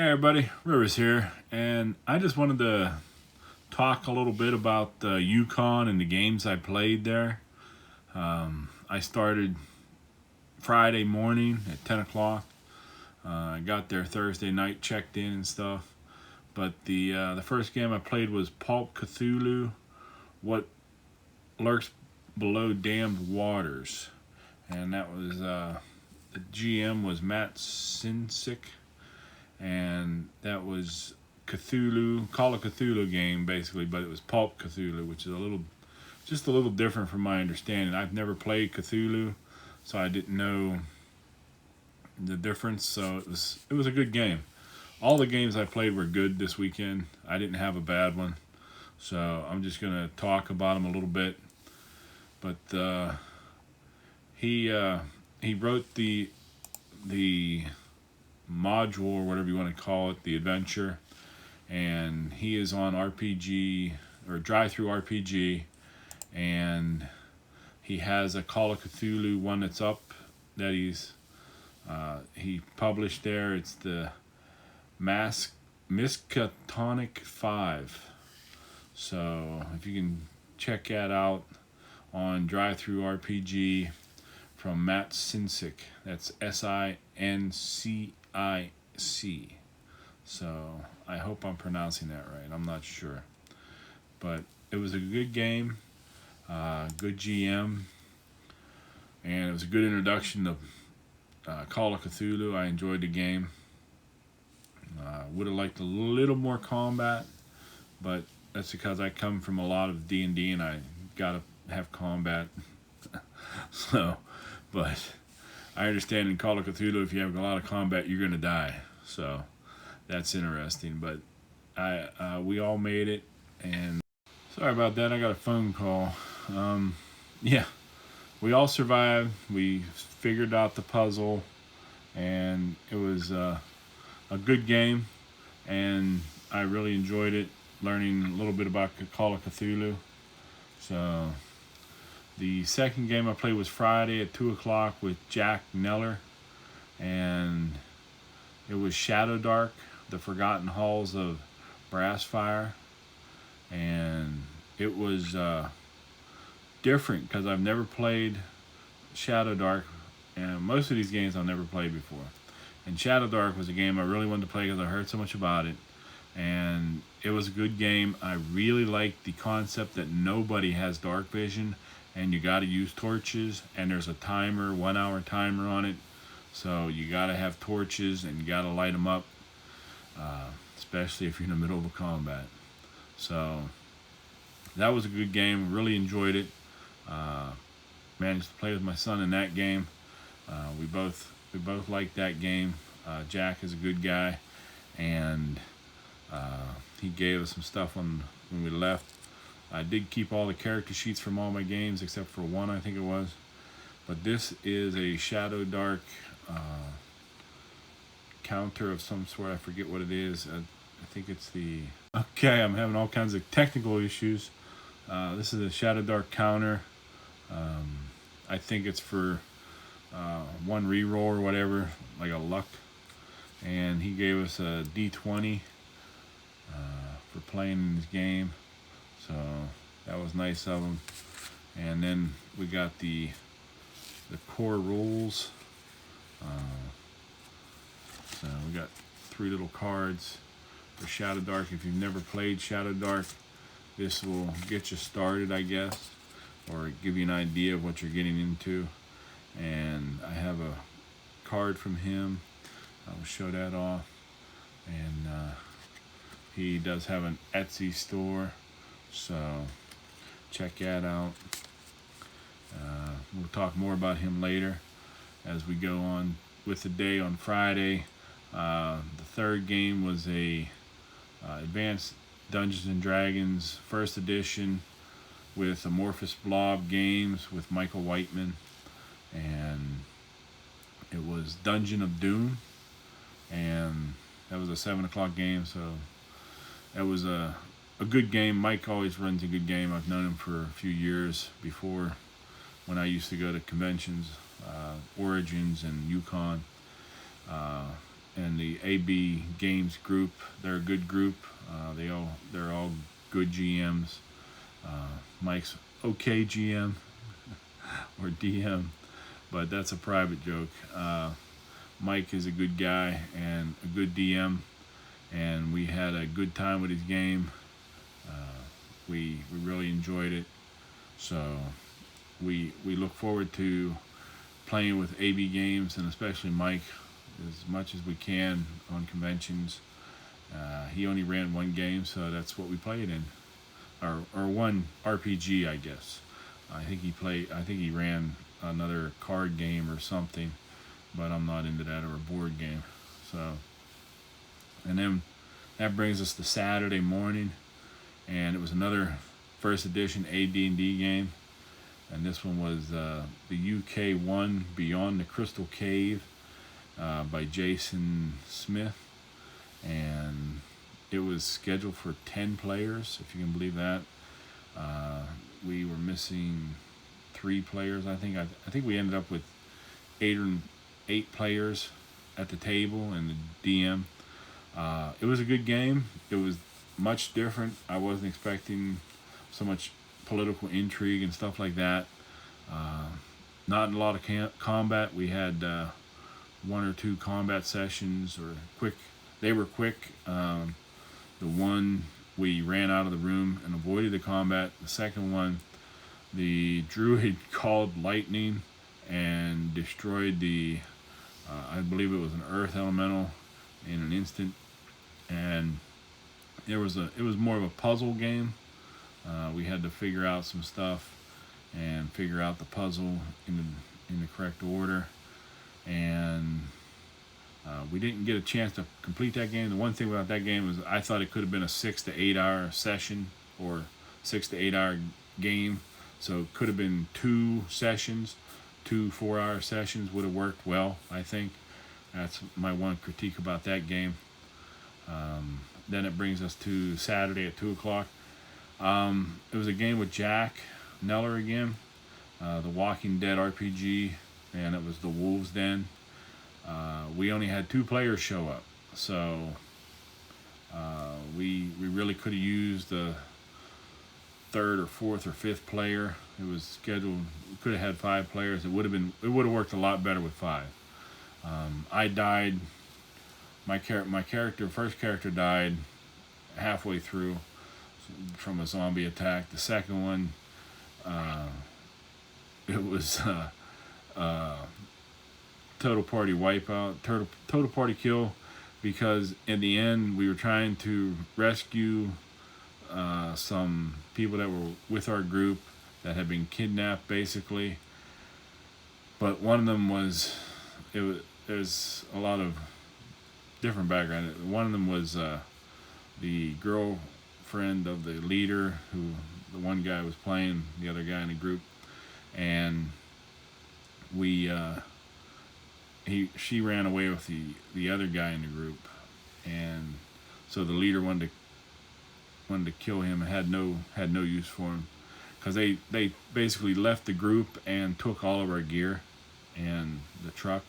Hey everybody, Rivers here, and I just wanted to talk a little bit about Yukon and the games I played there. I started Friday morning at 10 o'clock. I got there Thursday night, checked in and stuff. But the first game I played was Pulp Cthulhu, What Lurks Below Damned Waters. And that was, the GM was Matt Sincic. And that was Cthulhu, Call of Cthulhu game basically, but it was Pulp Cthulhu, which is just a little different from my understanding. I've never played Cthulhu, so I didn't know the difference. So it was a good game. All the games I played were good this weekend. I didn't have a bad one, so I'm just gonna talk about them a little bit. But he wrote the module, or whatever you want to call it, the adventure, and he is on RPG or Drive-Thru RPG, and he has a Call of Cthulhu one that's up that he published there. It's the Miskatonic 5. So if you can check that out on Drive-Thru RPG from Matt Sincic, that's Sincic. So I hope I'm pronouncing that right. I'm not sure, but it was a good game, good GM, and it was a good introduction to Call of Cthulhu. I enjoyed the game. Would have liked a little more combat, but that's because I come from a lot of D&D and I gotta have combat. So, but I understand in Call of Cthulhu, if you have a lot of combat, you're gonna die. So that's interesting. But we all made it, and sorry about that. I got a phone call. Yeah, we all survived. We figured out the puzzle, and it was a good game, and I really enjoyed it. Learning a little bit about Call of Cthulhu. So the second game I played was Friday at 2 o'clock with Jack Neller, and it was Shadow Dark, The Forgotten Halls of Brassfire, and it was different because I've never played Shadow Dark, and most of these games I've never played before. And Shadow Dark was a game I really wanted to play because I heard so much about it, and it was a good game. I really liked the concept that nobody has dark vision, and you got to use torches, and there's a timer, 1 hour timer on it, so you got to have torches and you got to light them up, especially if you're in the middle of a combat. So that was a good game. Really enjoyed it. Managed to play with my son in that game. We both liked that game. Jack is a good guy, and he gave us some stuff when we left. I did keep all the character sheets from all my games except for one, I think it was. But this is a Shadow Dark counter of some sort. I forget what it is. I think it's the... Okay, I'm having all kinds of technical issues. This is a Shadow Dark counter. I think it's for one reroll or whatever, like a luck. And he gave us a D20 for playing in this game. So that was nice of him. And then we got the core rules. So we got 3 little cards for Shadow Dark. If you've never played Shadow Dark, this will get you started, I guess, or give you an idea of what you're getting into. And I have a card from him. I will show that off. And he does have an Etsy store, so check that out. We'll talk more about him later as we go on with the day. On Friday, the third game was a Advanced Dungeons and Dragons First Edition with Amorphous Blob Games with Michael Whiteman, and it was Dungeon of Doom, and that was a 7 o'clock game. So that was a good game. Mike always runs a good game. I've known him for a few years before, when I used to go to conventions, Origins and Yukon. and the AB Games group. They're a good group. They're all good GMs. Mike's okay GM or DM, but that's a private joke. Mike is a good guy and a good DM, and we had a good time with his game. We really enjoyed it. So we look forward to playing with AB Games, and especially Mike, as much as we can on conventions. He only ran one game, so that's what we played in, or one RPG, I guess. I think he ran another card game or something, but I'm not into that, or a board game. So, and then that brings us to Saturday morning, and it was another first edition AD&D game, and this one was the UK one, Beyond the Crystal Cave, by Jason Smith, and it was scheduled for 10 players, if you can believe that. We were missing 3 players. I think we ended up with 8 players at the table and the DM. It was a good game. It was much different. I wasn't expecting so much political intrigue and stuff like that. Not a lot of combat. We had 1 or 2 combat sessions, or quick. They were quick. The one, we ran out of the room and avoided the combat. The second one, the druid called lightning and destroyed the, I believe it was an earth elemental, in an instant. And it was more of a puzzle game. We had to figure out some stuff and figure out the puzzle in the correct order. And we didn't get a chance to complete that game. The one thing about that game is I thought it could have been a 6 to 8 hour session, or 6 to 8 hour game. So it could have been 2 sessions, 2 4-hour sessions would have worked well, I think. That's my one critique about that game. Then it brings us to Saturday at 2 o'clock. It was a game with Jack Neller again, the Walking Dead RPG, and it was the Wolves Den. We only had 2 players show up, so we really could have used the 3rd or 4th or 5th player. It was scheduled. We could have had 5 players. It would have worked a lot better with 5. I died. My first character died halfway through from a zombie attack. The second one, it was total party wipeout, total party kill, because in the end we were trying to rescue some people that were with our group that had been kidnapped, basically. But one of them was, there's a lot of different background. One of them was the girlfriend of the leader, who the one guy was playing, the other guy in the group, and she ran away with the other guy in the group, and so the leader wanted to kill him, and had no use for him, because they basically left the group and took all of our gear and the truck.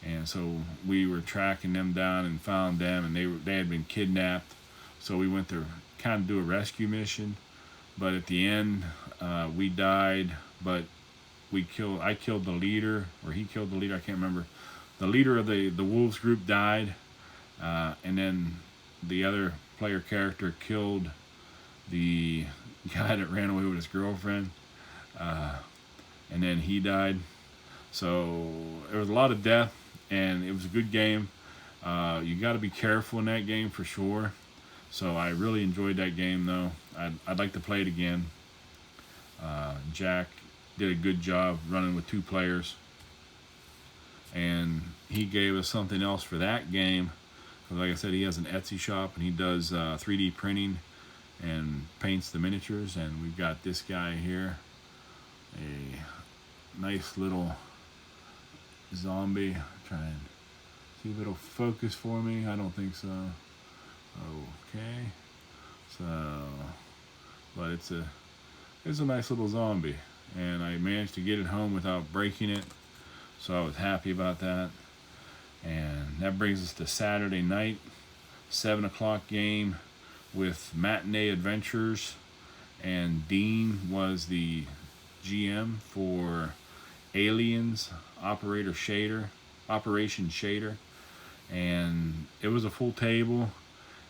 And so we were tracking them down and found them, and they had been kidnapped. So we went to kind of do a rescue mission, but at the end we died. But I killed the leader, or he killed the leader. I can't remember. The leader of the Wolves group died, and then the other player character killed the guy that ran away with his girlfriend, and then he died. So there was a lot of death, and it was a good game. You got to be careful in that game for sure. So I really enjoyed that game, though. I'd like to play it again. Jack did a good job running with 2 players, and he gave us something else for that game. Like I said, he has an Etsy shop, and he does 3D printing and paints the miniatures. And we've got this guy here, a nice little zombie. Try and see if it'll focus for me. I don't think so. Okay, so, but it's a nice little zombie, and I managed to get it home without breaking it, so I was happy about that. And that brings us to Saturday night, 7 o'clock game with Matinee Adventures, and Dean was the GM for Aliens Operation Shader, and it was a full table,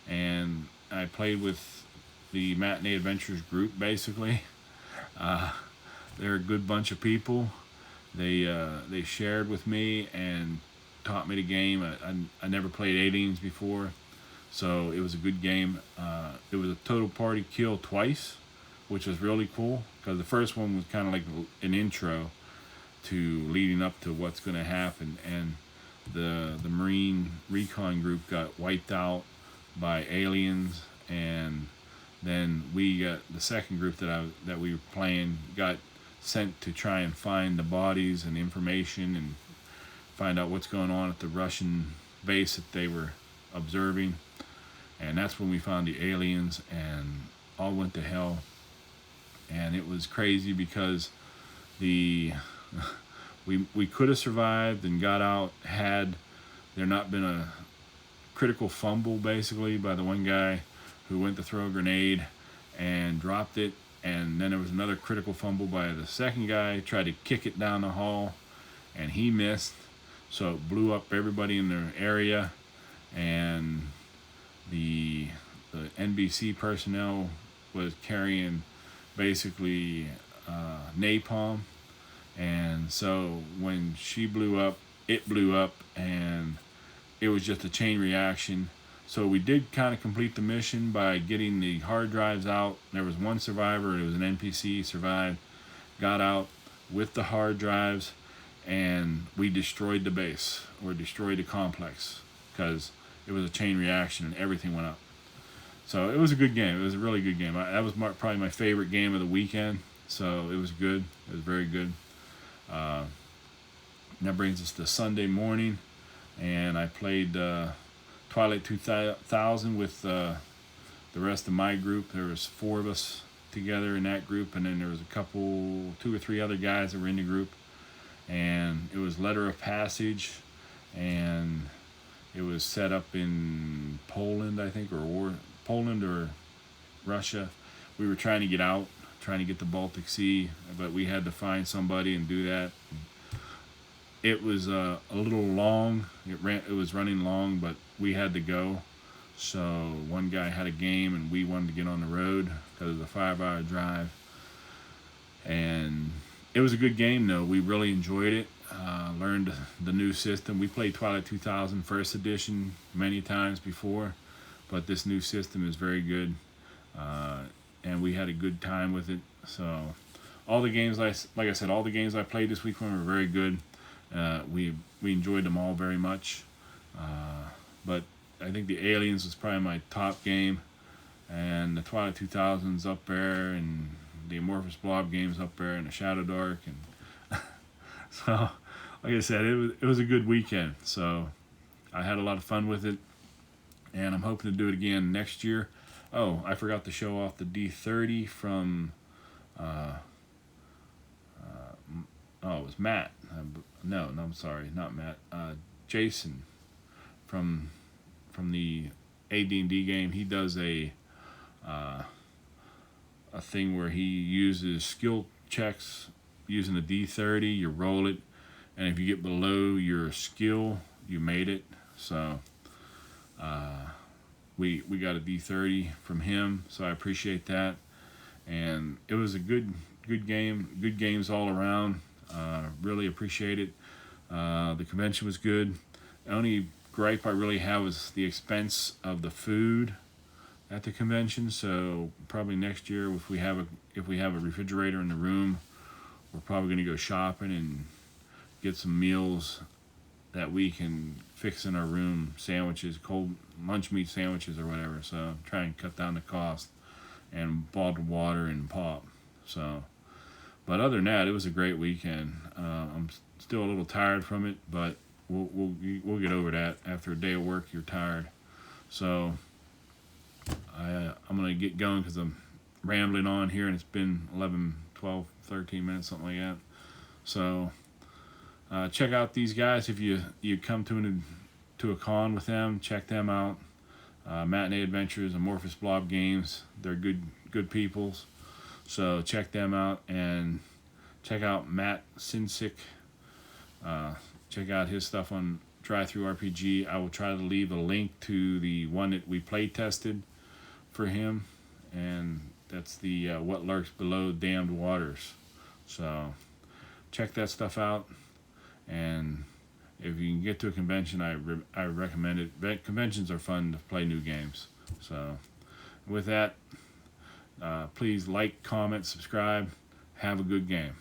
and I played with the Matinee Adventures group basically. They're a good bunch of people. They shared with me and taught me the game. I never played Aliens before, so it was a good game. It was a total party kill twice, which was really cool, because the first one was kind of like an intro to leading up to what's going to happen, and the Marine recon group got wiped out by aliens, and then we got the second group that we were playing got sent to try and find the bodies and information and find out what's going on at the Russian base that they were observing. And that's when we found the aliens, and all went to hell. And it was crazy because we could have survived and got out had there not been a critical fumble basically by the one guy who went to throw a grenade and dropped it, and then there was another critical fumble by the second guy, tried to kick it down the hall and he missed, so it blew up everybody in their area, and the NBC personnel was carrying basically napalm, and so when she blew up, it blew up, and it was just a chain reaction. So we did kind of complete the mission by getting the hard drives out. There was one survivor, it was an NPC, survived, got out with the hard drives, and we destroyed the base, or destroyed the complex, because it was a chain reaction and everything went up. So it was a good game. It was a really good game. That was probably my favorite game of the weekend. So it was good. It was very good. And that brings us to Sunday morning, and I played Twilight 2000 with the rest of my group. There was 4 of us together in that group, and then there was a 2 or 3 other guys that were in the group. And it was Letter of Passage, and it was set up in Poland, I think, or Poland or Russia. We were trying to get out, trying to get the Baltic Sea, but we had to find somebody and do that. It was a little long. It was running long, but we had to go. So one guy had a game, and we wanted to get on the road because it was a 5-hour drive. And it was a good game, though. We really enjoyed it. Learned the new system. We played Twilight 2000 First Edition many times before, but this new system is very good, and we had a good time with it. So all the games, like I said, all the games I played this week were very good. We enjoyed them all very much, but I think the Aliens was probably my top game, and the Twilight 2000's up there, and the Amorphous Blob game's up there, and the Shadow Dark, and so like I said, it was a good weekend. So I had a lot of fun with it, and I'm hoping to do it again next year. Oh, I forgot to show off the D30 from it was Matt. No, I'm sorry, not Matt. Jason from the AD&D game. He does a thing where he uses skill checks using the D30. You roll it, and if you get below your skill, you made it. So we got a D30 from him, so I appreciate that. And it was a good game, good games all around. Really appreciate it. The convention was good. The only gripe I really have is the expense of the food at the convention. So probably next year, if we have a refrigerator in the room, we're probably going to go shopping and get some meals that we can fix in our room, sandwiches, cold lunch meat sandwiches or whatever. So try and cut down the cost, and bottled water and pop. So, but other than that, it was a great weekend. I'm still a little tired from it, but we'll get over that. After a day of work, you're tired. So I'm gonna get going because I'm rambling on here, and it's been 11, 12, 13 minutes, something like that. So check out these guys if you come to to a con with them, check them out. Matinee Adventures, Amorphous Blob Games. They're good peoples. So check them out, and check out Matt Sincic. Check out his stuff on Drive-Thru RPG. I will try to leave a link to the one that we play tested for him, and that's the What Lurks Below Damned Waters. So check that stuff out, and if you can get to a convention, I recommend it. Conventions are fun to play new games. So with that, please like, comment, subscribe. Have a good game.